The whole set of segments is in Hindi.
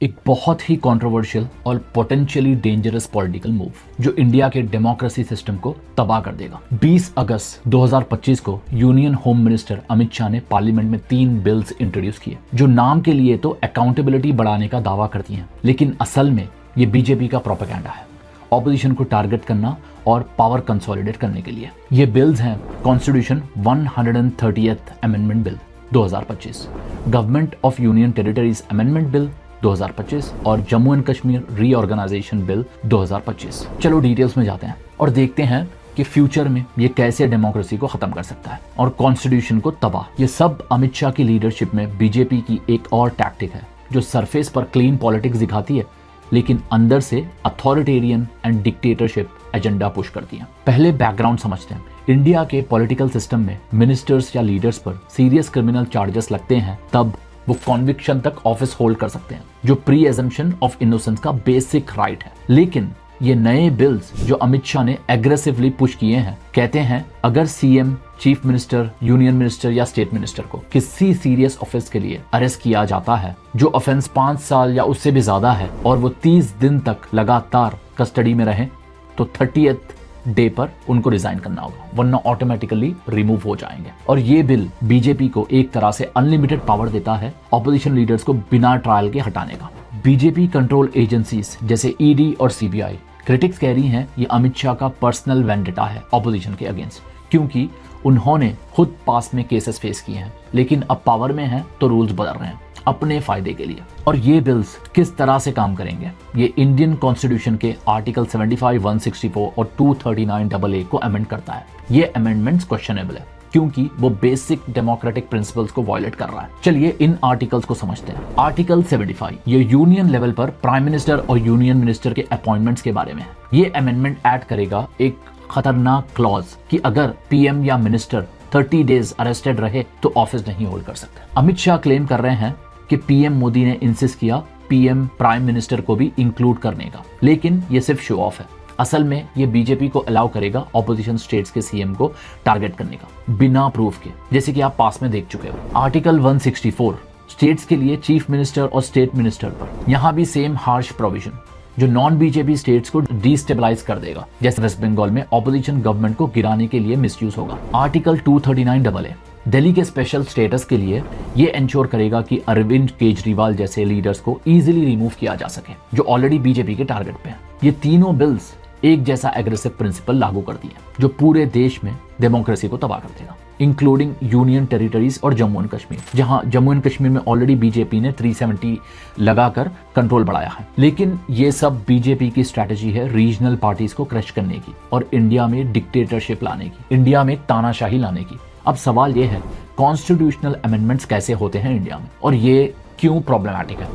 एक बहुत ही कंट्रोवर्शियल और पोटेंशियली डेंजरस पॉलिटिकल मूव जो इंडिया के डेमोक्रेसी सिस्टम को तबाह कर देगा। 20 अगस्त 2025 को union home minister Amit Shah ने पार्लियामेंट में 3 बिल्स इंट्रोड्यूस किए जो नाम के लिए तो अकाउंटेबिलिटी बढ़ाने का दावा करती हैं, लेकिन असल में ये बीजेपी का प्रोपेगेंडा है, ऑपोजिशन को टारगेट करना और पावर कंसोलिडेट करने के लिए। ये बिल्स हैं constitution 130th amendment bill 2025, government of union territories amendment bill 2025 और Jammu and Kashmir reorganisation bill 2025। चलो डिटेल्स में जाते हैं और देखते हैं कि फ्यूचर में ये कैसे डेमोक्रेसी को खत्म कर सकता है और कॉन्स्टिट्यूशन को तबाह। ये सब अमित शाह की लीडरशिप में बीजेपी की एक और टैक्टिक है जो सरफेस पर क्लीन पॉलिटिक्स दिखाती है लेकिन अंदर से authoritarian and dictatorship agenda push करती है। पहले बैकग्राउंड समझते हैं। इंडिया के पॉलिटिकल सिस्टम में मिनिस्टर्स या लीडर्स पर सीरियस क्रिमिनल चार्जेस लगते हैं तब वो कॉन्विक्शन तक ऑफिस होल्ड कर सकते हैं, जो प्री एजम्पशन ऑफ इनोसेंस का बेसिक राइट है। लेकिन ये नए बिल्स जो अमित शाह ने एग्रेसिवली पुश किए हैं कहते हैं अगर CM, chief minister, union minister या स्टेट मिनिस्टर को किसी सीरियस ऑफिस के लिए अरेस्ट किया जाता है जो ऑफेंस 5 साल या उससे भी ज्यादा है और वो 30 दिन तक लगातार कस्टडी में रहे तो 30th डे पर उनको रिजाइन करना होगा, वरना ऑटोमेटिकली रिमूव हो जाएंगे। और ये बिल बीजेपी को एक तरह से अनलिमिटेड पावर देता है ऑपोजिशन लीडर्स को बिना ट्रायल के हटाने का। बीजेपी कंट्रोल एजेंसीज जैसे ईडी और सीबीआई, क्रिटिक्स कह रही हैं ये अमित शाह का पर्सनल वेंडेटा है ऑपोजिशन के अगेंस्ट, क्योंकि उन्होंने खुद पास में केसेस फेस किए हैं लेकिन अब पावर में हैं तो रूल्स बदल रहे हैं अपने फायदे के लिए। और ये बिल्स किस तरह से काम करेंगे? ये इंडियन कॉन्स्टिट्यूशन के आर्टिकल 75, 164 और 239AA को अमेंड करता है। ये अमेंडमेंट्स क्वेश्चनेबल है क्योंकि वो बेसिक डेमोक्रेटिक प्रिंसिपल्स को वायलेट कर रहा है। चलिए इन आर्टिकल्स को समझते हैं। आर्टिकल 75 ये यूनियन लेवल पर प्राइम मिनिस्टर और यूनियन मिनिस्टर के अपॉइंटमेंट्स के बारे में है। ये अमेंडमेंट ऐड करेगा एक खतरनाक क्लॉज कि अगर पीएम या मिनिस्टर 30 डेज अरेस्टेड रहे तो ऑफिस नहीं होल्ड कर सकते। अमित शाह क्लेम कर रहे हैं कि पीएम मोदी ने इंसिस्ट किया पीएम प्राइम मिनिस्टर को भी इंक्लूड करने का, लेकिन ये सिर्फ शो ऑफ है। असल में ये बीजेपी को अलाउ करेगा ऑपोजिशन स्टेट्स के सीएम को टारगेट करने का बिना प्रूफ के, जैसे कि आप पास में देख चुके हो। आर्टिकल 164 स्टेट्स के लिए चीफ मिनिस्टर और स्टेट मिनिस्टर पर, यहाँ भी सेम हार्श प्रोविजन जो नॉन बीजेपी स्टेट्स को डिस्टेबलाइज कर देगा, जैसे वेस्ट बंगाल में ऑपोजिशन गवर्नमेंट को गिराने के लिए मिसयूज होगा। आर्टिकल 239AA दिल्ली के स्पेशल स्टेटस के लिए ये इंश्योर करेगा कि अरविंद केजरीवाल जैसे लीडर्स को इजीली रिमूव किया जा सके जो ऑलरेडी बीजेपी के टारगेट पे हैं। ये तीनों बिल्स एक जैसा एग्रेसिव प्रिंसिपल लागू करती है जो पूरे देश में डेमोक्रेसी को तबाह कर देगा, इंक्लूडिंग यूनियन टेरिटरीज और जम्मू एंड कश्मीर, जहां जम्मू एंड कश्मीर में ऑलरेडी बीजेपी ने 370 लगाकर कंट्रोल बढ़ाया है। लेकिन ये सब बीजेपी की स्ट्रैटेजी है रीजनल पार्टीज को क्रश करने की और इंडिया में डिक्टेटरशिप लाने की, इंडिया में तानाशाही लाने की। अब सवाल ये है कॉन्स्टिट्यूशनल अमेंडमेंट्स कैसे होते हैं इंडिया में और ये क्यों प्रॉब्लमैटिक है?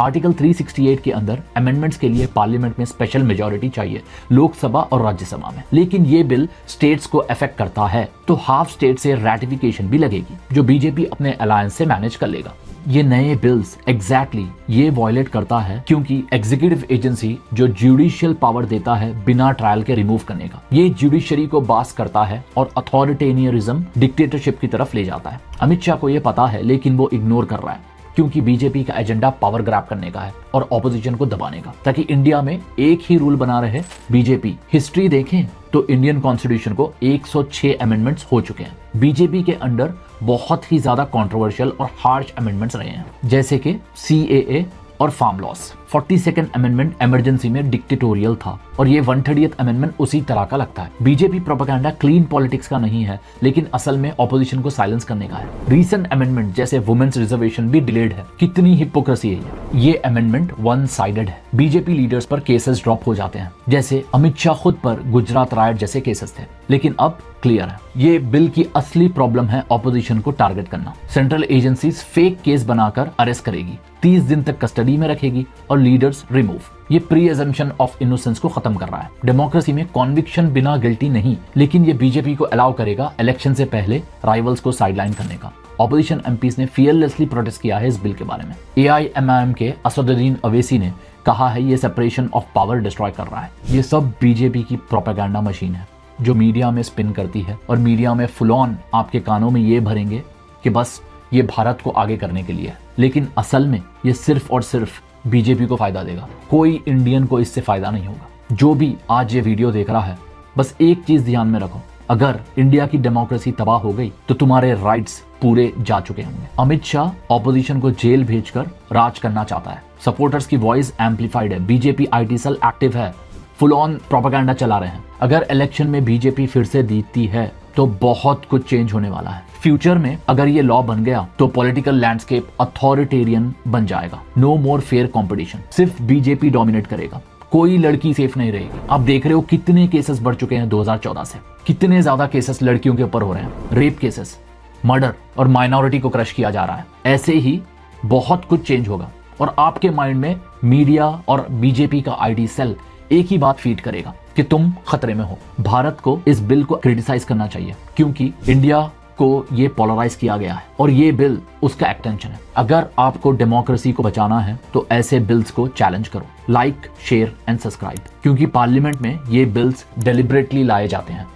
आर्टिकल 368 के अंदर अमेंडमेंट्स के लिए पार्लियामेंट में स्पेशल मेजॉरिटी चाहिए लोकसभा और राज्यसभा में, लेकिन ये बिल स्टेट्स को अफेक्ट करता है तो हाफ स्टेट से रैटिफिकेशन भी लगेगी जो बीजेपी अपने अलायंस से मैनेज कर लेगा। ये नए बिल्स एग्जैक्टली ये वायलेट करता है क्योंकि एग्जीक्यूटिव एजेंसी जो जुडिशियल पावर देता है बिना ट्रायल के रिमूव करने का, ये जुडिशरी को बास करता है और अथॉरिटेरियनिज्म डिक्टेटरशिप की तरफ ले जाता है। अमित शाह को ये पता है लेकिन वो इग्नोर कर रहा है क्योंकि बीजेपी का एजेंडा पावर ग्रैब करने का है और ऑपोजिशन को दबाने का, ताकि इंडिया में एक ही रूल बना रहे बीजेपी। हिस्ट्री देखें तो इंडियन कॉन्स्टिट्यूशन को 106 अमेंडमेंट्स हो चुके हैं। बीजेपी के अंडर बहुत ही ज्यादा कंट्रोवर्शियल और हार्श अमेंडमेंट्स रहे हैं, जैसे कि सीएए और farm laws. 42nd amendment emergency में डिक्टेटोरियल था और ये 130th अमेंडमेंट उसी तरह का लगता है। बीजेपी प्रोपेगेंडा क्लीन पॉलिटिक्स का नहीं है लेकिन असल में ऑपोजिशन को साइलेंस करने का है। रीसेंट अमेंडमेंट जैसे वुमेन्स रिजर्वेशन भी डिलेड है। कितनी हिपोक्रेसी है ये अमेंडमेंट वन साइडेड है। बीजेपी लीडर्स पर केसेस ड्रॉप हो जाते हैं, जैसे अमित शाह खुद पर गुजरात राइट जैसे केसेस थे, लेकिन अब क्लियर है ये बिल की असली प्रॉब्लम है ऑपोजिशन को टारगेट करना। सेंट्रल एजेंसीज फेक केस बनाकर अरेस्ट करेगी, 30 दिन तक कस्टडी में रखेगी और लीडर्स रिमूव। ये प्री एजम्पशन ऑफ इनोसेंस को खत्म कर रहा है। डेमोक्रेसी में कॉन्विक्शन बिना गिल्टी नहीं, लेकिन ये बीजेपी को अलाउ करेगा इलेक्शन से पहले राइवल्स को साइडलाइन करने का। ऑपोजिशन एमपीज ने फियरलेसली प्रोटेस्ट किया है इस बिल के बारे में। एआईएमआईएम के असदुद्दीन अवैसी ने कहा है ये सेपरेशन ऑफ पावर डिस्ट्रॉय कर रहा है। ये सब बीजेपी की प्रोपेगेंडा मशीन है जो मीडिया में स्पिन करती है और मीडिया में फुल ऑन आपके कानों में ये भरेंगे कि बस ये भारत को आगे करने के लिए है, लेकिन असल में ये सिर्फ और सिर्फ बीजेपी को फायदा देगा, कोई इंडियन को इससे फायदा नहीं होगा। जो भी आज ये वीडियो देख रहा है, बस एक चीज ध्यान में रखो, अगर इंडिया की डेमोक्रेसी तबाह हो गई तो तुम्हारे राइट्स पूरे जा चुके होंगे। अमित शाह ऑपोजिशन को जेल भेजकर राज करना चाहता है, सपोर्टर्स की वॉइस एम्पलीफाइड है, बीजेपी आईटी सेल एक्टिव है, फुल ऑन प्रोपेगेंडा चला रहे हैं। अगर इलेक्शन में बीजेपी फिर से जीतती है तो बहुत कुछ चेंज होने वाला है। फ्यूचर में अगर ये लॉ बन गया तो पॉलिटिकल लैंडस्केप अथॉरिटेरियन बन जाएगा। नो मोर फेयर कंपटीशन, सिर्फ बीजेपी डोमिनेट करेगा, कोई लड़की सेफ नहीं रहेगी। आप देख रहे हो कितने केसेस बढ़ चुके हैं 2014 से, कितने ज्यादा केसेस लड़कियों के ऊपर हो रहे हैं, रेप केसेस, मर्डर, और माइनॉरिटी को क्रश किया जा रहा है। ऐसे ही बहुत कुछ चेंज होगा और आपके माइंड में मीडिया और बीजेपी का आईटी सेल एक ही बात फीड करेगा कि तुम खतरे में हो। भारत को इस बिल को क्रिटिसाइज करना चाहिए क्योंकि इंडिया को ये पोलराइज किया गया है और ये बिल उसका एक्सटेंशन है। अगर आपको डेमोक्रेसी को बचाना है तो ऐसे बिल्स को चैलेंज करो। लाइक, शेयर एंड सब्सक्राइब, क्योंकि पार्लियामेंट में ये बिल्स डेलिबरेटली लाए जाते हैं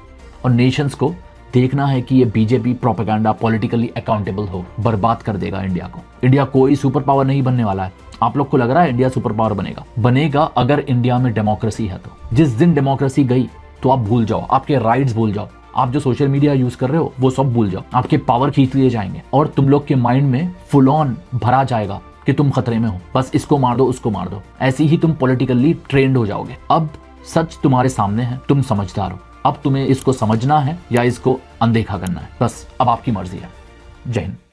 और नेशंस को देखना है कि ये बीजेपी प्रोपेगेंडा पॉलिटिकली अकाउंटेबल हो, बर्बाद कर देगा इंडिया को। इंडिया कोई सुपर पावर नहीं बनने वाला है। आप लोग को लग रहा है इंडिया सुपर पावर बनेगा अगर इंडिया में डेमोक्रेसी है तो। जिस दिन डेमोक्रेसी गई तो आप भूल जाओ, आपके राइट्स भूल जाओ, आप जो सोशल मीडिया यूज कर रहे हो वो सब भूल जाओ, आपके पावर खींच लिए जाएंगे और तुम लोग के माइंड में फुल ऑन भरा जाएगा कि तुम खतरे में हो, बस इसको मार दो उसको मार दो। ऐसे ही तुम पॉलिटिकली ट्रेंड हो जाओगे। अब सच तुम्हारे सामने है, तुम समझदार हो, अब तुम्हें इसको समझना है या इसको अनदेखा करना है, बस अब आपकी मर्जी है। जय हिंद।